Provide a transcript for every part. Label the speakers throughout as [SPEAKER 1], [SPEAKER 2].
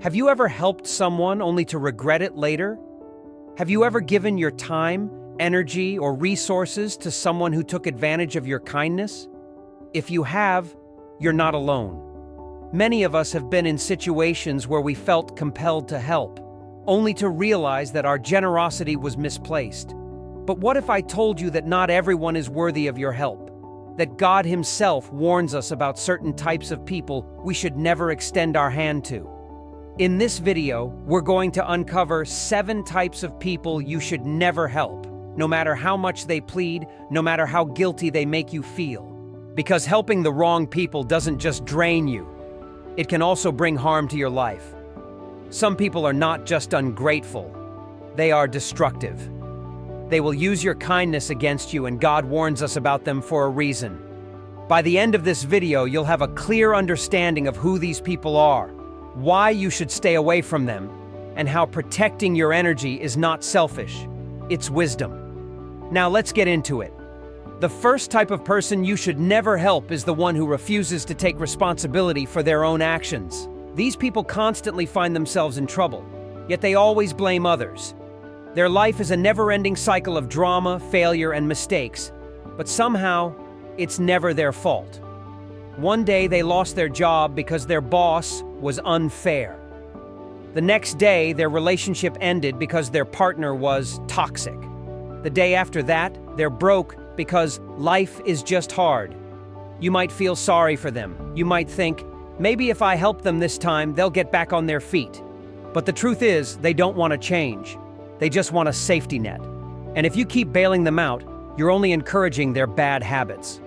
[SPEAKER 1] Have you ever helped someone only to regret it later? Have you ever given your time, energy, or resources to someone who took advantage of your kindness? If you have, you're not alone. Many of us have been in situations where we felt compelled to help, only to realize that our generosity was misplaced. But what if I told you that not everyone is worthy of your help? That God Himself warns us about certain types of people we should never extend our hand to. In this video, we're going to uncover 7 types of people you should never help, no matter how much they plead, no matter how guilty they make you feel. Because helping the wrong people doesn't just drain you, it can also bring harm to your life. Some people are not just ungrateful, they are destructive. They will use your kindness against you, and God warns us about them for a reason. By the end of this video, you'll have a clear understanding of who these people are, why you should stay away from them, and how protecting your energy is not selfish, it's wisdom. Now let's get into it. The first type of person you should never help is the one who refuses to take responsibility for their own actions. These people constantly find themselves in trouble, yet they always blame others. Their life is a never-ending cycle of drama, failure, and mistakes, but somehow, it's never their fault. One day they lost their job because their boss was unfair. The next day, their relationship ended because their partner was toxic. The day after that, they're broke because life is just hard. You might feel sorry for them. You might think, maybe if I help them this time, they'll get back on their feet. But the truth is, they don't want to change. They just want a safety net. And if you keep bailing them out, you're only encouraging their bad habits.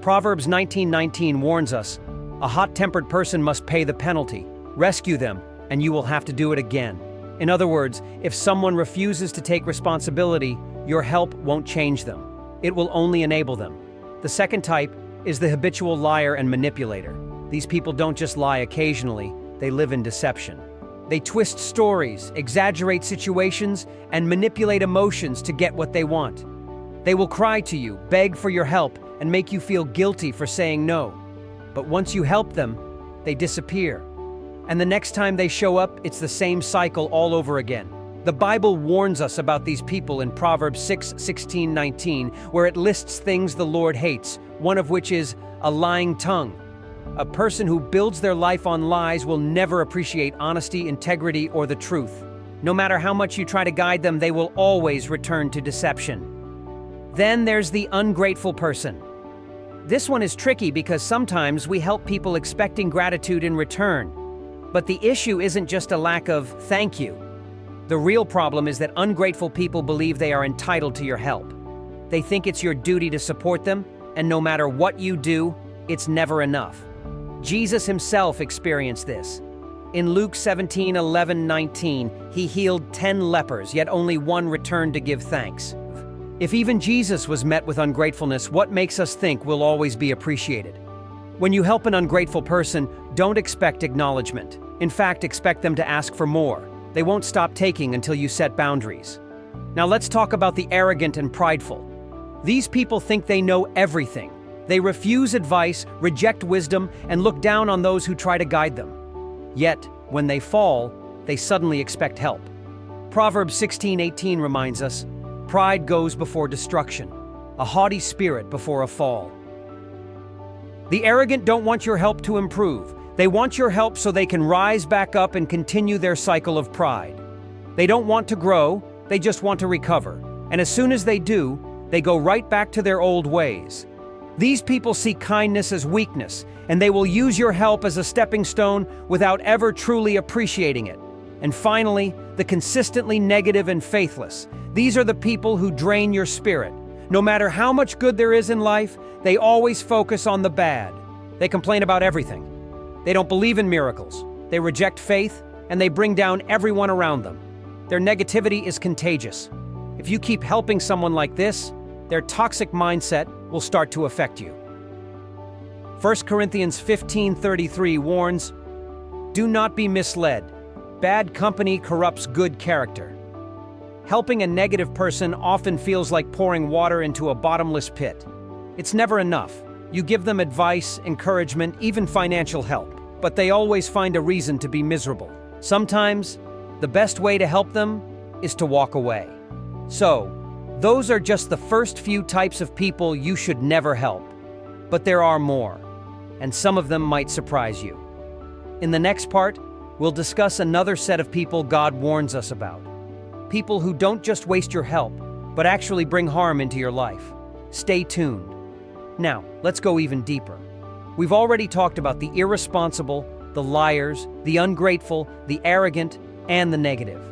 [SPEAKER 1] Proverbs 19:19 warns us, a hot-tempered person must pay the penalty. Rescue them, and you will have to do it again. In other words, if someone refuses to take responsibility, your help won't change them. It will only enable them. The second type is the habitual liar and manipulator. These people don't just lie occasionally, they live in deception. They twist stories, exaggerate situations, and manipulate emotions to get what they want. They will cry to you, beg for your help, and make you feel guilty for saying no. But once you help them, they disappear. And the next time they show up, it's the same cycle all over again. The Bible warns us about these people in Proverbs 6:16-19, where it lists things the Lord hates, one of which is a lying tongue. A person who builds their life on lies will never appreciate honesty, integrity, or the truth. No matter how much you try to guide them, they will always return to deception. Then there's the ungrateful person. This one is tricky because sometimes we help people expecting gratitude in return. But the issue isn't just a lack of thank you. The real problem is that ungrateful people believe they are entitled to your help. They think it's your duty to support them, and no matter what you do, it's never enough. Jesus Himself experienced this. In Luke 17:11-19, He healed 10 lepers, yet only one returned to give thanks. If even Jesus was met with ungratefulness, what makes us think we'll always be appreciated? When you help an ungrateful person, don't expect acknowledgement. In fact, expect them to ask for more. They won't stop taking until you set boundaries. Now let's talk about the arrogant and prideful. These people think they know everything. They refuse advice, reject wisdom, and look down on those who try to guide them. Yet, when they fall, they suddenly expect help. Proverbs 16:18 reminds us, pride goes before destruction, a haughty spirit before a fall. The arrogant don't want your help to improve. They want your help so they can rise back up and continue their cycle of pride. They don't want to grow, they just want to recover. And as soon as they do, they go right back to their old ways. These people see kindness as weakness, and they will use your help as a stepping stone without ever truly appreciating it. And finally, the consistently negative and faithless. These are the people who drain your spirit. No matter how much good there is in life, they always focus on the bad. They complain about everything. They don't believe in miracles. They reject faith, and they bring down everyone around them. Their negativity is contagious. If you keep helping someone like this, their toxic mindset will start to affect you. 1 Corinthians 15:33 warns, do not be misled. Bad company corrupts good character. Helping a negative person often feels like pouring water into a bottomless pit. It's never enough. You give them advice, encouragement, even financial help, but they always find a reason to be miserable. Sometimes, the best way to help them is to walk away. So, those are just the first few types of people you should never help. But there are more, and some of them might surprise you. In the next part, we'll discuss another set of people God warns us about. People who don't just waste your help, but actually bring harm into your life. Stay tuned. Now, let's go even deeper. We've already talked about the irresponsible, the liars, the ungrateful, the arrogant, and the negative.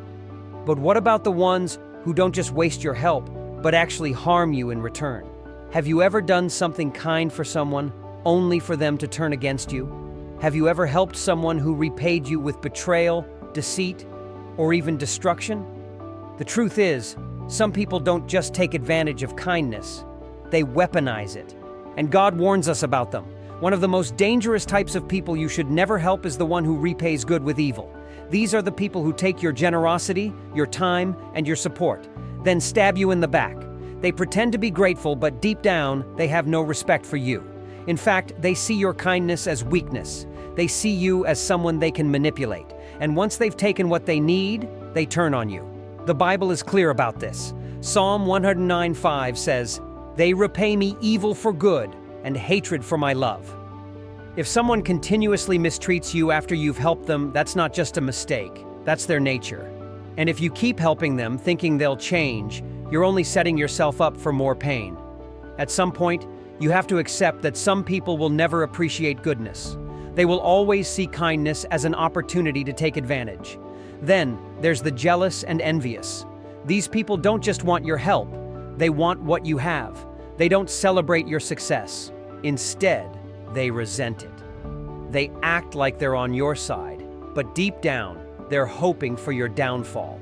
[SPEAKER 1] But what about the ones who don't just waste your help, but actually harm you in return? Have you ever done something kind for someone, only for them to turn against you? Have you ever helped someone who repaid you with betrayal, deceit, or even destruction? The truth is, some people don't just take advantage of kindness, they weaponize it. And God warns us about them. One of the most dangerous types of people you should never help is the one who repays good with evil. These are the people who take your generosity, your time, and your support, then stab you in the back. They pretend to be grateful, but deep down, they have no respect for you. In fact, they see your kindness as weakness. They see you as someone they can manipulate. And once they've taken what they need, they turn on you. The Bible is clear about this. Psalm 109:5 says, "They repay me evil for good and hatred for my love." If someone continuously mistreats you after you've helped them, that's not just a mistake. That's their nature. And if you keep helping them thinking they'll change, you're only setting yourself up for more pain. At some point, you have to accept that some people will never appreciate goodness. They will always see kindness as an opportunity to take advantage. Then, there's the jealous and envious. These people don't just want your help, they want what you have. They don't celebrate your success. Instead, they resent it. They act like they're on your side, but deep down, they're hoping for your downfall.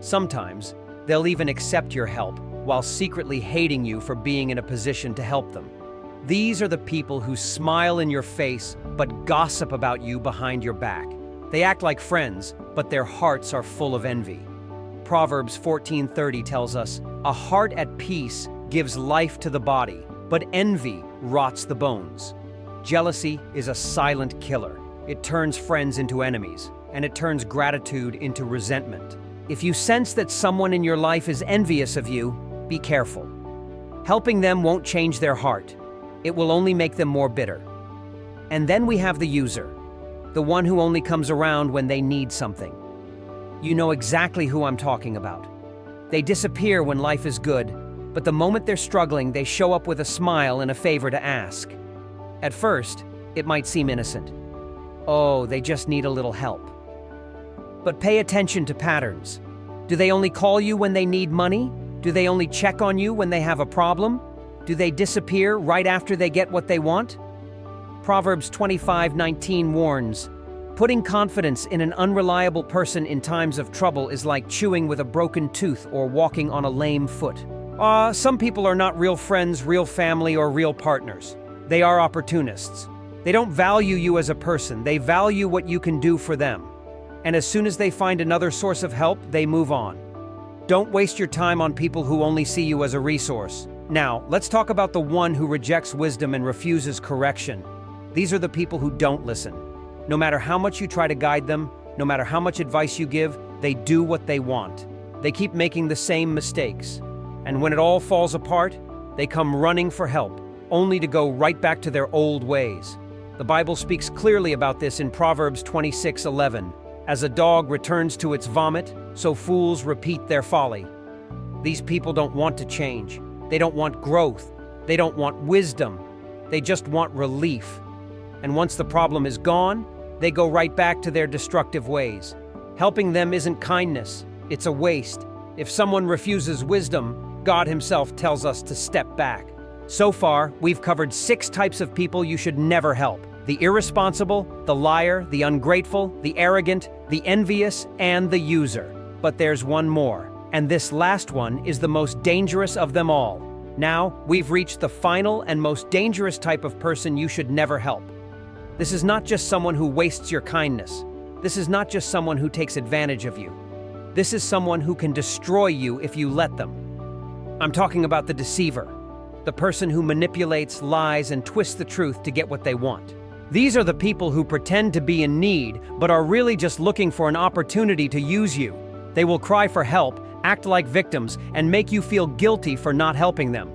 [SPEAKER 1] Sometimes, they'll even accept your help while secretly hating you for being in a position to help them. These are the people who smile in your face but gossip about you behind your back. They act like friends, but their hearts are full of envy. Proverbs 14:30 tells us, "A heart at peace gives life to the body, but envy rots the bones." Jealousy is a silent killer. It turns friends into enemies, and it turns gratitude into resentment. If you sense that someone in your life is envious of you, be careful. Helping them won't change their heart. It will only make them more bitter. And then we have the user, the one who only comes around when they need something. You know exactly who I'm talking about. They disappear when life is good, but the moment they're struggling, they show up with a smile and a favor to ask. At first, it might seem innocent. Oh, they just need a little help. But pay attention to patterns. Do they only call you when they need money? Do they only check on you when they have a problem? Do they disappear right after they get what they want? Proverbs 25:19 warns, "Putting confidence in an unreliable person in times of trouble is like chewing with a broken tooth or walking on a lame foot." Some people are not real friends, real family, or real partners. They are opportunists. They don't value you as a person, they value what you can do for them. And as soon as they find another source of help, they move on. Don't waste your time on people who only see you as a resource. Now, let's talk about the one who rejects wisdom and refuses correction. These are the people who don't listen. No matter how much you try to guide them, no matter how much advice you give, they do what they want. They keep making the same mistakes. And when it all falls apart, they come running for help, only to go right back to their old ways. The Bible speaks clearly about this in Proverbs 26:11. "As a dog returns to its vomit, so fools repeat their folly." These people don't want to change. They don't want growth. They don't want wisdom. They just want relief. And once the problem is gone, they go right back to their destructive ways. Helping them isn't kindness, it's a waste. If someone refuses wisdom, God Himself tells us to step back. So far, we've covered 6 types of people you should never help: the irresponsible, the liar, the ungrateful, the arrogant, the envious, and the user. But there's one more, and this last one is the most dangerous of them all. Now, we've reached the final and most dangerous type of person you should never help. This is not just someone who wastes your kindness. This is not just someone who takes advantage of you. This is someone who can destroy you if you let them. I'm talking about the deceiver, the person who manipulates, lies, and twists the truth to get what they want. These are the people who pretend to be in need, but are really just looking for an opportunity to use you. They will cry for help, act like victims, and make you feel guilty for not helping them.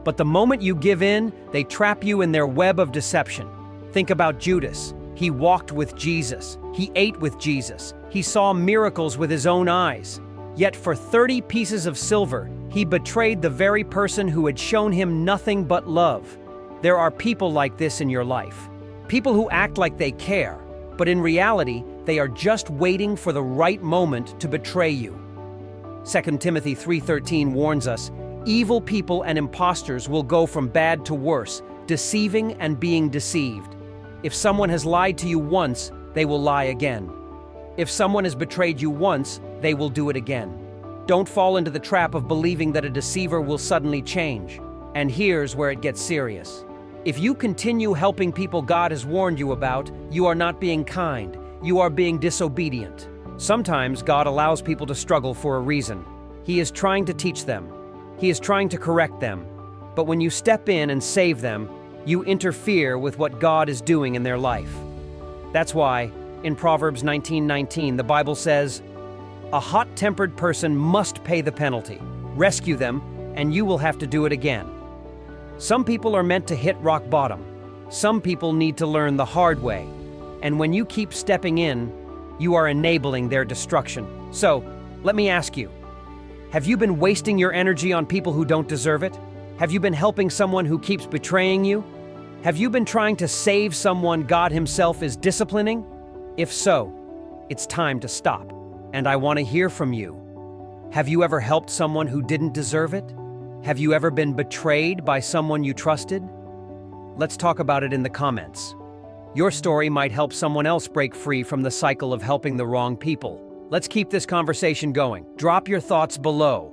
[SPEAKER 1] But the moment you give in, they trap you in their web of deception. Think about Judas. He walked with Jesus. He ate with Jesus. He saw miracles with his own eyes. Yet for 30 pieces of silver, he betrayed the very person who had shown him nothing but love. There are people like this in your life. People who act like they care, but in reality, they are just waiting for the right moment to betray you. 2 Timothy 3:13 warns us, evil people and impostors will go from bad to worse, deceiving and being deceived. If someone has lied to you once, they will lie again. If someone has betrayed you once, they will do it again. Don't fall into the trap of believing that a deceiver will suddenly change. And here's where it gets serious. If you continue helping people God has warned you about, you are not being kind. You are being disobedient. Sometimes God allows people to struggle for a reason. He is trying to teach them. He is trying to correct them. But when you step in and save them, you interfere with what God is doing in their life. That's why, in Proverbs 19:19, the Bible says, "A hot-tempered person must pay the penalty. Rescue them, and you will have to do it again." Some people are meant to hit rock bottom. Some people need to learn the hard way. And when you keep stepping in, you are enabling their destruction. So, let me ask you, have you been wasting your energy on people who don't deserve it? Have you been helping someone who keeps betraying you? Have you been trying to save someone God Himself is disciplining? If so, it's time to stop. And I want to hear from you. Have you ever helped someone who didn't deserve it? Have you ever been betrayed by someone you trusted? Let's talk about it in the comments. Your story might help someone else break free from the cycle of helping the wrong people. Let's keep this conversation going. Drop your thoughts below.